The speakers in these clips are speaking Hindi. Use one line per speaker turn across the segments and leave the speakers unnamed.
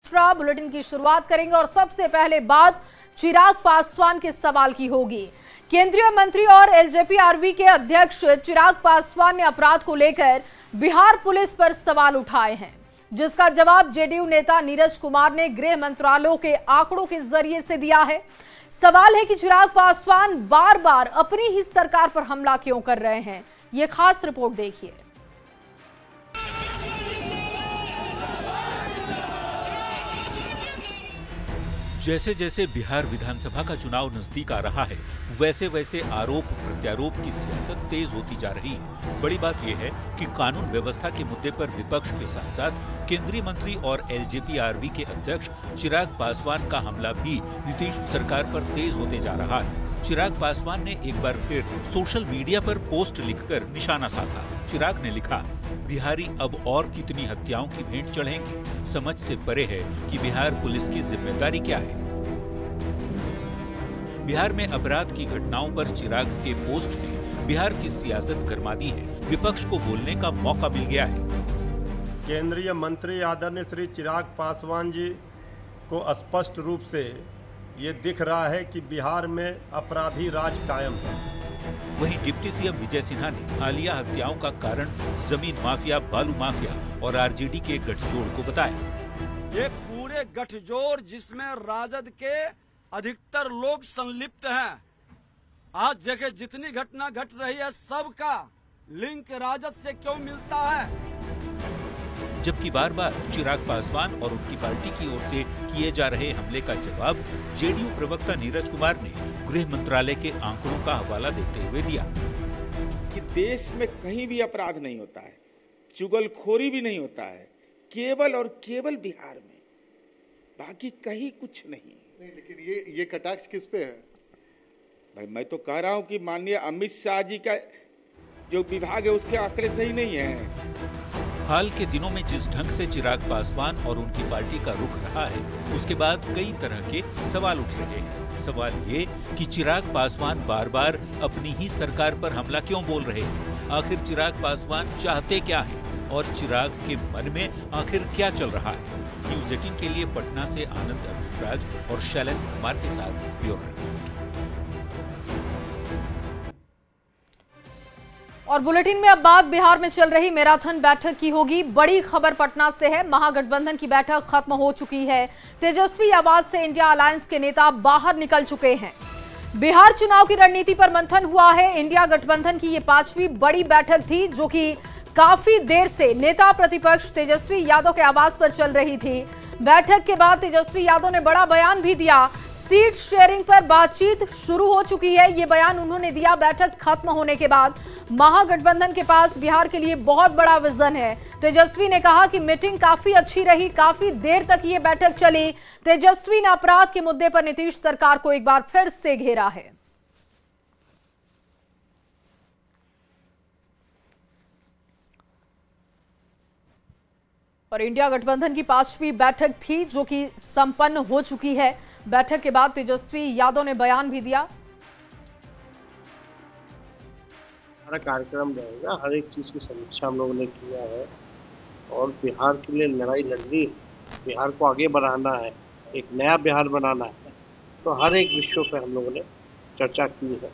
एक्स्ट्रा बुलेटिन की शुरुआत करेंगे और सबसे पहले बात चिराग पासवान के सवाल की होगी। केंद्रीय मंत्री और एलजेपी-आरबी के अध्यक्ष चिराग पासवान ने अपराध को लेकर बिहार पुलिस पर सवाल उठाए हैं, जिसका जवाब जेडीयू नेता नीरज कुमार ने गृह मंत्रालय के आंकड़ों के जरिए से दिया है। सवाल है कि चिराग पासवान बार बार अपनी ही सरकार पर हमला क्यों कर रहे हैं। ये खास रिपोर्ट देखिए।
जैसे जैसे बिहार विधानसभा का चुनाव नजदीक आ रहा है, वैसे वैसे आरोप प्रत्यारोप की सियासत तेज होती जा रही है। बड़ी बात यह है कि कानून व्यवस्था के मुद्दे पर विपक्ष के साथ साथ केंद्रीय मंत्री और एलजेपी-आरबी के अध्यक्ष चिराग पासवान का हमला भी नीतीश सरकार पर तेज होते जा रहा है। चिराग पासवान ने एक बार फिर सोशल मीडिया पर पोस्ट लिखकर निशाना साधा। चिराग ने लिखा, बिहारी अब और कितनी हत्याओं की भेंट चढ़ेंगे, समझ से परे है कि बिहार पुलिस की जिम्मेदारी क्या है। बिहार में अपराध की घटनाओं पर चिराग के पोस्ट ने बिहार की सियासत गरमा दी है। विपक्ष को बोलने का मौका मिल गया है।
केंद्रीय मंत्री आदरणीय श्री चिराग पासवान जी को स्पष्ट रूप से ये दिख रहा है कि बिहार में अपराधी राज कायम है।
वहीं डिप्टी सीएम विजय सिन्हा ने हालिया हत्याओं का कारण जमीन माफिया, बालू माफिया और आरजेडी के गठजोड़ को बताया।
ये पूरे गठजोड़ जिसमें राजद के अधिकतर लोग संलिप्त हैं। आज देखे जितनी घटना घट रही है, सबका लिंक राजद से क्यों मिलता है।
जबकि बार बार चिराग पासवान और उनकी पार्टी की ओर से किए जा रहे हमले का जवाब जेडीयू प्रवक्ता नीरज कुमार ने गृह मंत्रालय के आंकड़ों का हवाला देते हुए दिया
कि देश में कहीं भी अपराध नहीं होता है, चुगलखोरी भी नहीं होता है, केवल और केवल बिहार में, बाकी कहीं कुछ नहीं।
लेकिन ये कटाक्ष किस पे है
भाई? मैं तो कह रहा हूं कि माननीय अमित शाह जी का जो विभाग है उसके आंकड़े सही नहीं है।
हाल के दिनों में जिस ढंग से चिराग पासवान और उनकी पार्टी का रुख रहा है, उसके बाद कई तरह के सवाल उठ रहे हैं। सवाल ये कि चिराग पासवान बार बार अपनी ही सरकार पर हमला क्यों बोल रहे हैं। आखिर चिराग पासवान चाहते क्या है और चिराग के मन में आखिर क्या चल रहा है। न्यूज़ 18 के लिए पटना से आनंद अमृतराज और शैलेंद्र कुमार के साथ ब्यूरो रिपोर्ट।
और बुलेटिन में अब बात बिहार में चल रही मैराथन बैठक की होगी। बड़ी खबर पटना से है। महागठबंधन की बैठक खत्म हो चुकी है। तेजस्वी आवाज से इंडिया अलायंस के नेता बाहर निकल चुके हैं। बिहार चुनाव की रणनीति पर मंथन हुआ है। इंडिया गठबंधन की ये 5वीं बड़ी बैठक थी, जो कि काफी देर से नेता प्रतिपक्ष तेजस्वी यादव के आवास पर चल रही थी। बैठक के बाद तेजस्वी यादव ने बड़ा बयान भी दिया। सीट शेयरिंग पर बातचीत शुरू हो चुकी है, ये बयान उन्होंने दिया बैठक खत्म होने के बाद। महागठबंधन के पास बिहार के लिए बहुत बड़ा विजन है। तेजस्वी ने कहा कि मीटिंग काफी अच्छी रही, काफी देर तक ये बैठक चली। तेजस्वी ने अपराध के मुद्दे पर नीतीश सरकार को एक बार फिर से घेरा है। और इंडिया गठबंधन की 5वीं बैठक थी, जो कि संपन्न हो चुकी है। बैठक के बाद तेजस्वी यादव ने बयान भी दिया।
हमारा कार्यक्रम रहेगा, हर एक चीज की समीक्षा हम लोगों ने किया है और बिहार के लिए लड़ाई लड़नी, बिहार को आगे बढ़ाना है, एक नया बिहार बनाना है। तो हर एक विषयों पे हम लोगों ने चर्चा की है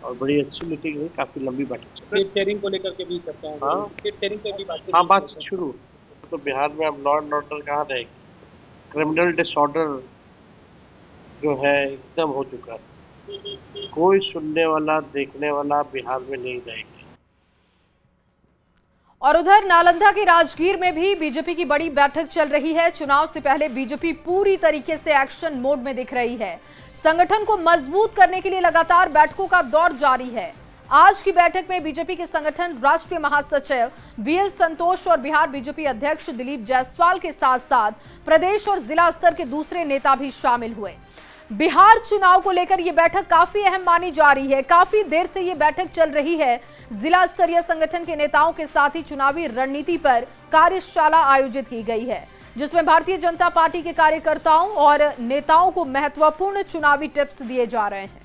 और बड़ी अच्छी मीटिंग हुई, काफी लंबी बैठक।
सीट शेयरिंग को लेकर के भी चर्चा है।
हाँ,
सीट शेयरिंग पे भी बातचीत।
हाँ, बातचीत शुरू। तो बिहार में अब लॉ एंड ऑर्डर कहाँ रहेगी? क्रिमिनल डिसऑर्डर जो है एकदम हो चुका है। कोई सुनने वाला, देखने वाला बिहार में नहीं रहेगा।
और उधर नालंदा के राजगीर में भी बीजेपी की बड़ी बैठक चल रही है। चुनाव से पहले बीजेपी पूरी तरीके से एक्शन मोड में दिख रही है। संगठन को मजबूत करने के लिए लगातार बैठकों का दौर जारी है। आज की बैठक में बीजेपी के संगठन राष्ट्रीय महासचिव बीएल संतोष और बिहार बीजेपी अध्यक्ष दिलीप जायसवाल के साथ साथ प्रदेश और जिला स्तर के दूसरे नेता भी शामिल हुए। बिहार चुनाव को लेकर यह बैठक काफी अहम मानी जा रही है। काफी देर से यह बैठक चल रही है। जिला स्तरीय संगठन के नेताओं के साथ ही चुनावी रणनीति पर कार्यशाला आयोजित की गई है, जिसमें भारतीय जनता पार्टी के कार्यकर्ताओं और नेताओं को महत्वपूर्ण चुनावी टिप्स दिए जा रहे हैं।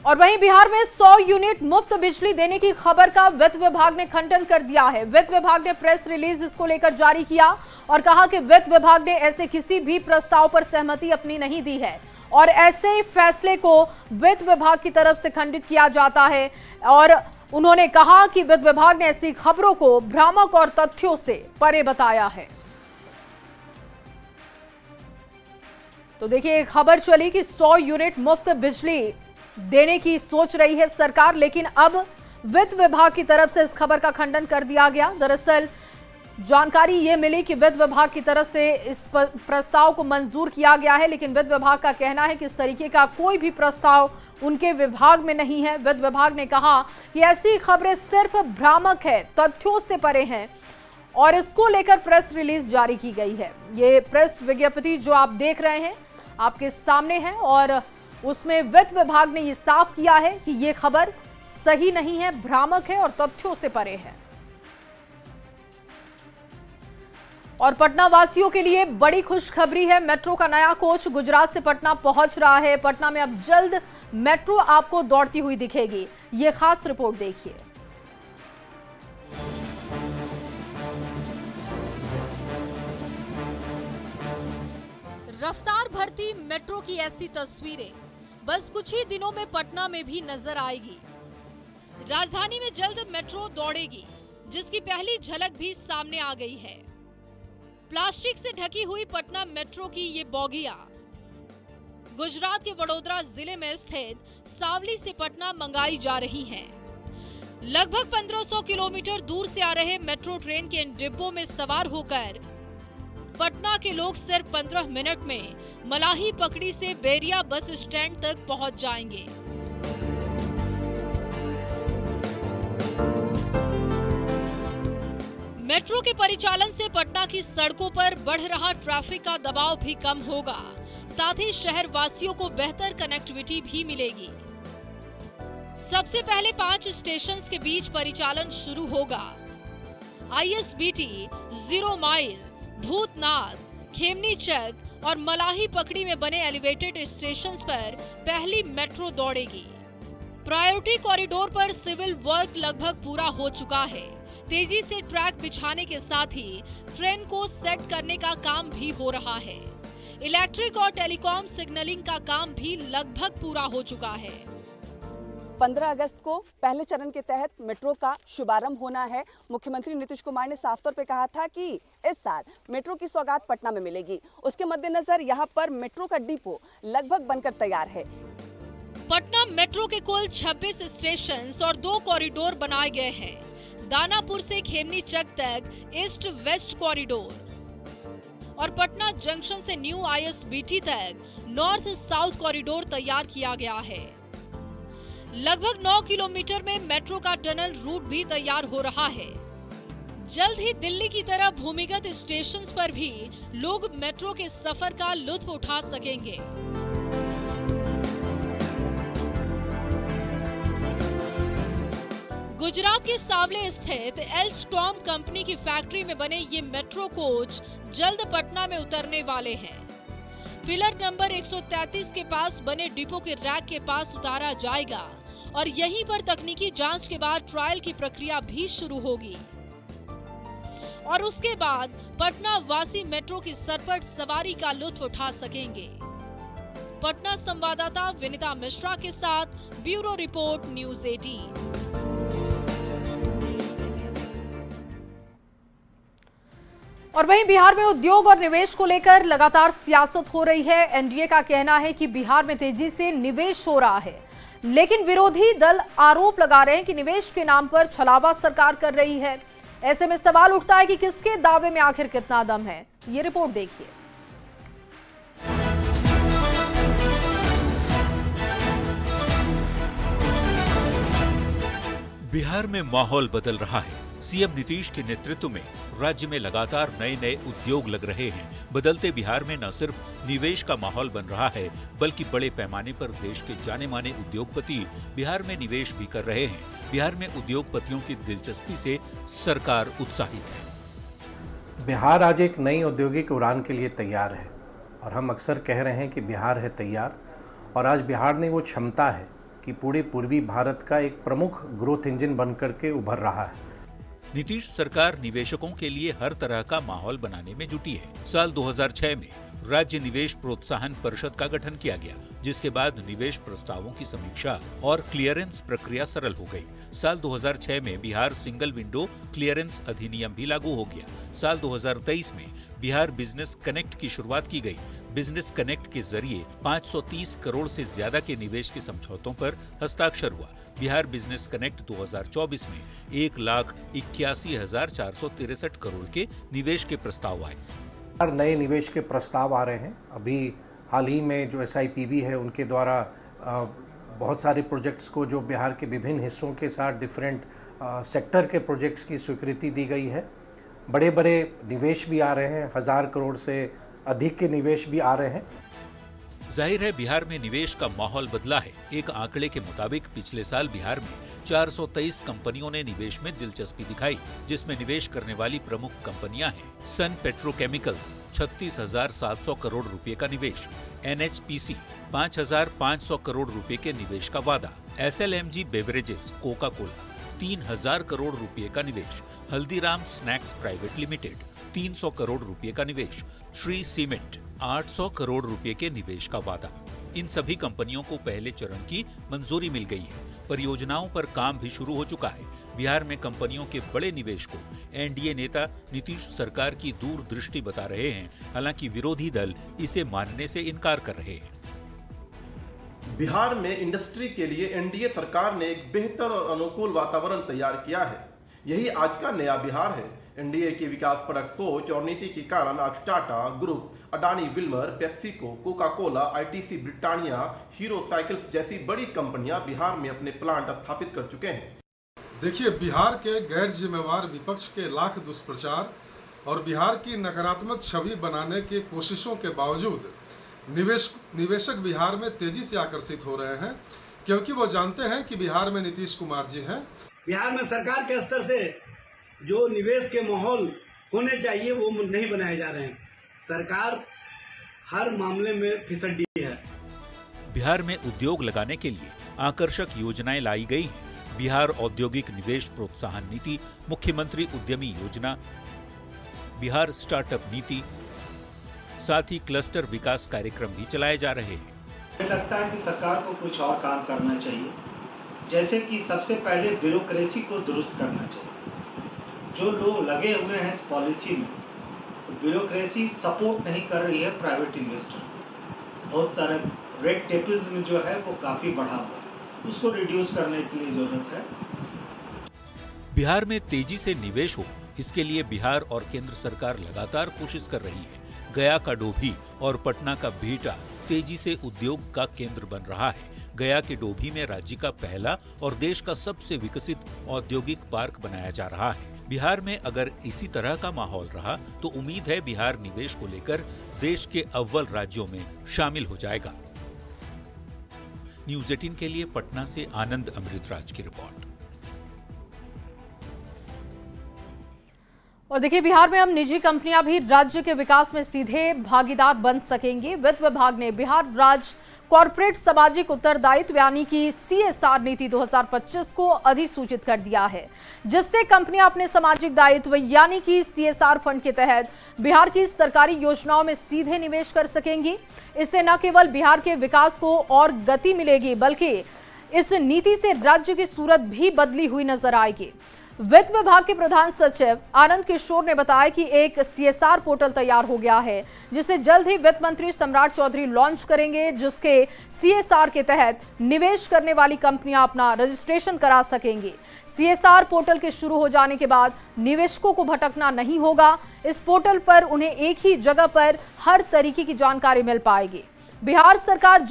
और वहीं बिहार में 100 यूनिट मुफ्त बिजली देने की खबर का वित्त विभाग ने खंडन कर दिया है। वित्त विभाग ने प्रेस रिलीज इसको लेकर जारी किया और कहा कि वित्त विभाग ने ऐसे किसी भी प्रस्ताव पर सहमति अपनी नहीं दी है और ऐसे फैसले को वित्त विभाग की तरफ से खंडित किया जाता है। और उन्होंने कहा कि वित्त विभाग ने ऐसी खबरों को भ्रामक और तथ्यों से परे बताया है। तो देखिए, खबर चली कि 100 यूनिट मुफ्त बिजली देने की सोच रही है सरकार, लेकिन अब वित्त विभाग की तरफ से इस खबर का खंडन कर दिया गया। दरअसल जानकारी ये मिली कि वित्त विभाग की तरफ से इस प्रस्ताव को मंजूर किया गया है, लेकिन वित्त विभाग का कहना है कि इस तरीके का कोई भी प्रस्ताव उनके विभाग में नहीं है। वित्त विभाग ने कहा कि ऐसी खबरें सिर्फ भ्रामक है, तथ्यों से परे हैं और इसको लेकर प्रेस रिलीज जारी की गई है। ये प्रेस विज्ञप्ति जो आप देख रहे हैं आपके सामने है और उसमें वित्त विभाग ने ये साफ किया है कि ये खबर सही नहीं है, भ्रामक है और तथ्यों से परे है। और पटना वासियों के लिए बड़ी खुशखबरी है। मेट्रो का नया कोच गुजरात से पटना पहुंच रहा है। पटना में अब जल्द मेट्रो आपको दौड़ती हुई दिखेगी। ये खास रिपोर्ट देखिए।
रफ्तार भरती मेट्रो की ऐसी तस्वीरें बस कुछ ही दिनों में पटना में भी नजर आएगी। राजधानी में जल्द मेट्रो दौड़ेगी, जिसकी पहली झलक भी सामने आ गई है। प्लास्टिक से ढकी हुई पटना मेट्रो की ये बोगियां गुजरात के वडोदरा जिले में स्थित सावली से पटना मंगाई जा रही हैं। लगभग 1500 किलोमीटर दूर से आ रहे मेट्रो ट्रेन के इन डिब्बों में सवार होकर पटना के लोग सिर्फ 15 मिनट में मलाही पकड़ी से बेरिया बस स्टैंड तक पहुंच जाएंगे। मेट्रो के परिचालन से पटना की सड़कों पर बढ़ रहा ट्रैफिक का दबाव भी कम होगा, साथ ही शहर वासियों को बेहतर कनेक्टिविटी भी मिलेगी। सबसे पहले 5 स्टेशंस के बीच परिचालन शुरू होगा। ISBT, 0 माइल, भूतनाथ, खेमनी चक और मलाही पकड़ी में बने एलिवेटेड स्टेशंस पर पहली मेट्रो दौड़ेगी। प्रायोरिटी कॉरिडोर पर सिविल वर्क लगभग पूरा हो चुका है। तेजी से ट्रैक बिछाने के साथ ही ट्रेन को सेट करने का काम भी हो रहा है। इलेक्ट्रिक और टेलीकॉम सिग्नलिंग का काम भी लगभग पूरा हो चुका है।
15 अगस्त को पहले चरण के तहत मेट्रो का शुभारंभ होना है। मुख्यमंत्री नीतीश कुमार ने साफ तौर पे कहा था कि इस साल मेट्रो की सौगात पटना में मिलेगी। उसके मद्देनजर यहाँ पर मेट्रो का डिपो लगभग बनकर तैयार है।
पटना मेट्रो के कुल 26 स्टेशन और 2 कॉरिडोर बनाए गए हैं। दानापुर से खेमनी चक तक ईस्ट वेस्ट कॉरिडोर और पटना जंक्शन से न्यू ISBT तक नॉर्थ साउथ कॉरिडोर तैयार किया गया है। लगभग 9 किलोमीटर में मेट्रो का टनल रूट भी तैयार हो रहा है। जल्द ही दिल्ली की तरह भूमिगत स्टेशंस पर भी लोग मेट्रो के सफर का लुत्फ उठा सकेंगे। गुजरात के सावले स्थित एल्स्टॉम कंपनी की फैक्ट्री में बने ये मेट्रो कोच जल्द पटना में उतरने वाले हैं। पिलर नंबर 133 के पास बने डिपो के रैक के पास उतारा जाएगा और यहीं पर तकनीकी जांच के बाद ट्रायल की प्रक्रिया भी शुरू होगी और उसके बाद पटना वासी मेट्रो की सरपट सवारी का लुत्फ उठा सकेंगे। पटना संवाददाता विनीता मिश्रा के साथ ब्यूरो रिपोर्ट न्यूज़ 18।
और वहीं बिहार में उद्योग और निवेश को लेकर लगातार सियासत हो रही है। एनडीए का कहना है कि बिहार में तेजी से निवेश हो रहा है, लेकिन विरोधी दल आरोप लगा रहे हैं कि निवेश के नाम पर छलावा सरकार कर रही है। ऐसे में सवाल उठता है कि किसके दावे में आखिर कितना दम है। ये रिपोर्ट देखिए।
बिहार में माहौल बदल रहा है। सीएम नीतीश के नेतृत्व में राज्य में लगातार नए नए उद्योग लग रहे हैं। बदलते बिहार में न सिर्फ निवेश का माहौल बन रहा है, बल्कि बड़े पैमाने पर देश के जाने माने उद्योगपति बिहार में निवेश भी कर रहे हैं। बिहार में उद्योगपतियों की दिलचस्पी से सरकार उत्साहित है।
बिहार आज एक नई औद्योगिक उड़ान के लिए तैयार है और हम अक्सर कह रहे हैं कि बिहार है तैयार, और आज बिहार ने वो क्षमता है कि पूरे पूर्वी भारत का एक प्रमुख ग्रोथ इंजन बनकर के उभर रहा है।
नीतीश सरकार निवेशकों के लिए हर तरह का माहौल बनाने में जुटी है। साल 2006 में राज्य निवेश प्रोत्साहन परिषद का गठन किया गया, जिसके बाद निवेश प्रस्तावों की समीक्षा और क्लियरेंस प्रक्रिया सरल हो गई। साल 2006 में बिहार सिंगल विंडो क्लियरेंस अधिनियम भी लागू हो गया। साल 2023 में बिहार बिजनेस कनेक्ट की शुरुआत की गई। बिजनेस कनेक्ट के जरिए 530 करोड़ से ज्यादा के निवेश के समझौतों पर हस्ताक्षर हुआ। बिहार बिजनेस कनेक्ट 2024 में 1,81,463 करोड़ के निवेश के प्रस्ताव आए।
नए निवेश के प्रस्ताव आ रहे हैं। अभी हाल ही में जो SIPB है उनके द्वारा बहुत सारे प्रोजेक्ट्स को जो बिहार के विभिन्न हिस्सों के साथ डिफरेंट सेक्टर के प्रोजेक्ट्स की स्वीकृति दी गई है। बड़े बड़े निवेश भी आ रहे हैं, 1000 करोड़ से अधिक के निवेश भी आ रहे हैं।
जाहिर है बिहार में निवेश का माहौल बदला है। एक आंकड़े के मुताबिक पिछले साल बिहार में 423 कंपनियों ने निवेश में दिलचस्पी दिखाई, जिसमें निवेश करने वाली प्रमुख कंपनियां हैं सन पेट्रोकेमिकल्स 36,700 करोड़ रुपए का निवेश, NHPC 5,500 करोड़ रुपए के निवेश का वादा, SLMG beverages Coca Cola 3,000 crore रुपए का निवेश, Haldiram snacks private limited 300 crore रुपए का निवेश, श्री सीमेंट 800 करोड़ रुपए के निवेश का वादा। इन सभी कंपनियों को पहले चरण की मंजूरी मिल गई है। परियोजनाओं पर काम भी शुरू हो चुका है। बिहार में कंपनियों के बड़े निवेश को NDA नेता नीतीश सरकार की दूरदृष्टि बता रहे हैं। हालांकि विरोधी दल इसे मानने से इनकार कर रहे हैं।
बिहार में इंडस्ट्री के लिए NDA सरकार ने एक बेहतर और अनुकूल वातावरण तैयार किया है। यही आज का नया बिहार है। NDA की विकासपरक सोच और नीति के कारण आज Tata group, Adani Wilmer, PepsiCo, Coca Cola, ITC Britannia, hero cycles जैसी बड़ी कंपनियां बिहार में अपने प्लांट स्थापित कर चुके हैं।
देखिए, बिहार के गैर जिम्मेवार विपक्ष के लाख दुष्प्रचार और बिहार की नकारात्मक छवि बनाने की कोशिशों के बावजूद निवेशक बिहार में तेजी से आकर्षित हो रहे हैं, क्योंकि वो जानते हैं कि बिहार में नीतीश कुमार जी हैं।
बिहार में सरकार के स्तर से जो निवेश के माहौल होने चाहिए वो नहीं बनाए जा रहे हैं। सरकार हर मामले में फिसड्डी है।
बिहार में उद्योग लगाने के लिए आकर्षक योजनाएं लाई गई हैं। बिहार औद्योगिक निवेश प्रोत्साहन नीति, मुख्यमंत्री उद्यमी योजना, बिहार स्टार्टअप नीति, साथ ही क्लस्टर विकास कार्यक्रम भी चलाए जा रहे हैं।
मुझे लगता है कि सरकार को कुछ और काम करना चाहिए, जैसे कि सबसे पहले ब्यूरोक्रेसी को दुरुस्त करना चाहिए। जो लोग लगे हुए हैं इस पॉलिसी में, ब्यूरोक्रेसी सपोर्ट नहीं कर रही है प्राइवेट इन्वेस्टर। बहुत सारे रेड टेपिज्म जो है वो काफ़ी बढ़ा हुआ है, उसको रिड्यूस करने के लिए जरूरत है।
बिहार में तेजी से निवेश हो, इसके लिए बिहार और केंद्र सरकार लगातार कोशिश कर रही है। गया का डोभी और पटना का बिहटा तेजी से उद्योग का केंद्र बन रहा है। गया के डोभी में राज्य का पहला और देश का सबसे विकसित औद्योगिक पार्क बनाया जा रहा है। बिहार में अगर इसी तरह का माहौल रहा तो उम्मीद है बिहार निवेश को लेकर देश के अव्वल राज्यों में शामिल हो जाएगा। न्यूज़ 18 के लिए पटना से आनंद अमृतराज की रिपोर्ट।
और देखिए, बिहार में अब निजी कंपनियां भी राज्य के विकास में सीधे भागीदार बन सकेंगी। वित्त विभाग ने बिहार राज्य कॉर्पोरेट सामाजिक उत्तरदायित्व यानी कि CSR नीति 2025 को अधिसूचित कर दिया है, जिससे कंपनियां अपने सामाजिक दायित्व यानी कि CSR फंड के तहत बिहार की सरकारी योजनाओं में सीधे निवेश कर सकेंगी। इससे न केवल बिहार के विकास को और गति मिलेगी, बल्कि इस नीति से राज्य की सूरत भी बदली हुई नजर आएगी। वित्त विभाग के प्रधान सचिव आनंद किशोर ने बताया कि एक CSR पोर्टल तैयार हो गया है, जिसे जल्द ही वित्त मंत्री सम्राट चौधरी लॉन्च करेंगे, जिसके CSR के तहत निवेश करने वाली कंपनियां अपना रजिस्ट्रेशन करा सकेंगी। CSR पोर्टल के शुरू हो जाने के बाद निवेशकों को भटकना नहीं होगा। इस पोर्टल पर उन्हें एक ही जगह पर हर तरीके की जानकारी मिल पाएगी। बिहार सरकार